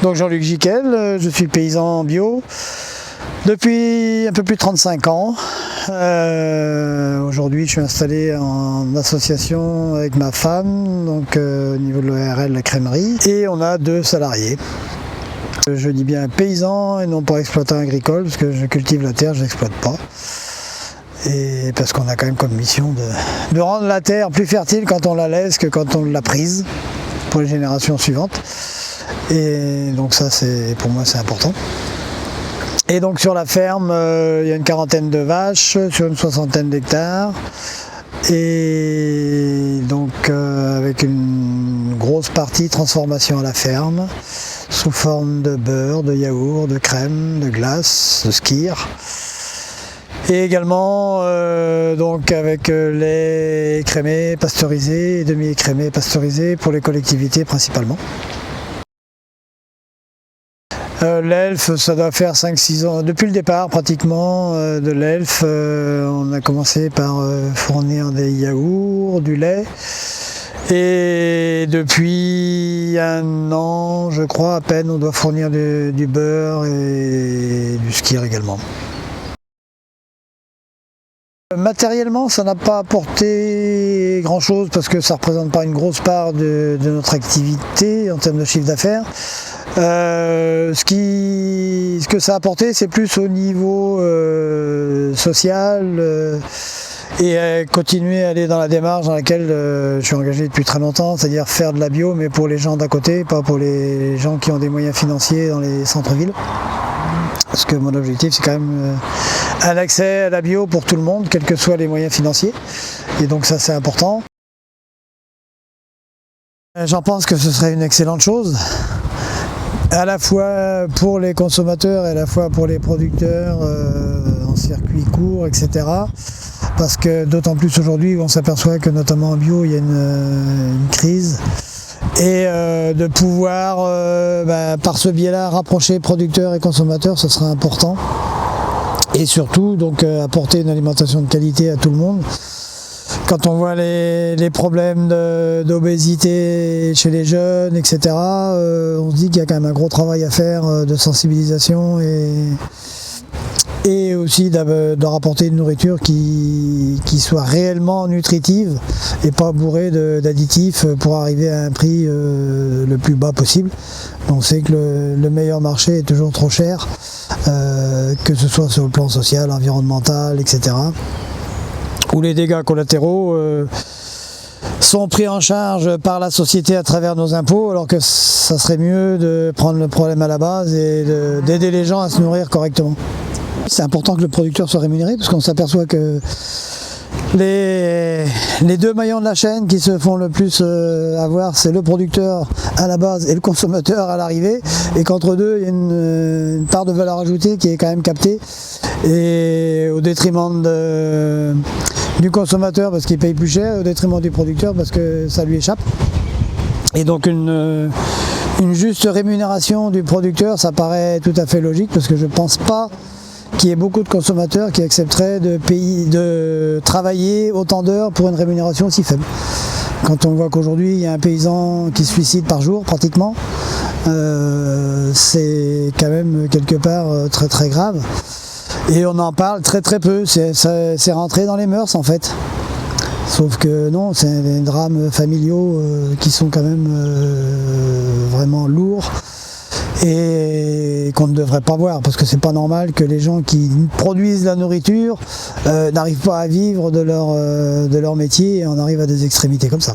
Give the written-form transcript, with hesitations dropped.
Donc Jean-Luc Giquel, je suis paysan bio depuis un peu plus de 35 ans. Aujourd'hui, je suis installé en association avec ma femme, donc au niveau de l'ORL, la crèmerie, et on a 2 salariés. Je dis bien paysan et non pas exploitant agricole, parce que je cultive la terre, je n'exploite pas. Et parce qu'on a quand même comme mission de rendre la terre plus fertile quand on la laisse que quand on l'a prise pour les générations suivantes. Et donc ça, pour moi, c'est important. Et donc sur la ferme, il y a une 40aine de vaches sur une 60aine d'hectares. Et donc avec une grosse partie transformation à la ferme, sous forme de beurre, de yaourt, de crème, de glace, de skyr. Et également donc avec lait écrémé, pasteurisé et demi-écrémé, pasteurisé pour les collectivités principalement. L'ELF, ça doit faire 5-6 ans, depuis le départ pratiquement de l'ELF, on a commencé par fournir des yaourts, du lait, et depuis 1 an, je crois à peine, on doit fournir du beurre et du skyr également. Matériellement, ça n'a pas apporté grand-chose parce que ça ne représente pas une grosse part de notre activité en termes de chiffre d'affaires. Ce que ça a apporté, c'est plus au niveau social et continuer à aller dans la démarche dans laquelle je suis engagé depuis très longtemps, c'est-à-dire faire de la bio, mais pour les gens d'à côté, pas pour les gens qui ont des moyens financiers dans les centres-villes. Parce que mon objectif, c'est quand même un accès à la bio pour tout le monde, quels que soient les moyens financiers. Et donc ça, c'est important. J'en pense que ce serait une excellente chose, à la fois pour les consommateurs et à la fois pour les producteurs en circuit court, etc. Parce que d'autant plus aujourd'hui, on s'aperçoit que notamment en bio, il y a une crise. Et de pouvoir, par ce biais-là, rapprocher producteurs et consommateurs, ce sera important. Et surtout, donc, apporter une alimentation de qualité à tout le monde. Quand on voit les problèmes d'obésité chez les jeunes, etc., on se dit qu'il y a quand même un gros travail à faire de sensibilisation et aussi de rapporter une nourriture qui soit réellement nutritive et pas bourrée d'additifs pour arriver à un prix le plus bas possible. On sait que le meilleur marché est toujours trop cher, que ce soit sur le plan social, environnemental, etc. Où les dégâts collatéraux sont pris en charge par la société à travers nos impôts, alors que ça serait mieux de prendre le problème à la base et d'aider les gens à se nourrir correctement. C'est important que le producteur soit rémunéré parce qu'on s'aperçoit que les 2 maillons de la chaîne qui se font le plus avoir, c'est le producteur à la base et le consommateur à l'arrivée, et qu'entre deux, il y a une part de valeur ajoutée qui est quand même captée, et au détriment du consommateur parce qu'il paye plus cher, et au détriment du producteur parce que ça lui échappe. Et donc une juste rémunération du producteur, ça paraît tout à fait logique, parce que je ne pense pas qu'il y ait beaucoup de consommateurs qui accepteraient de travailler autant d'heures pour une rémunération aussi faible. Quand on voit qu'aujourd'hui il y a un paysan qui se suicide par jour pratiquement, c'est quand même quelque part très très grave. Et on en parle très très peu, c'est rentré dans les mœurs en fait. Sauf que non, c'est des drames familiaux qui sont quand même vraiment lourds et qu'on ne devrait pas voir, parce que c'est pas normal que les gens qui produisent la nourriture n'arrivent pas à vivre de leur métier et on arrive à des extrémités comme ça.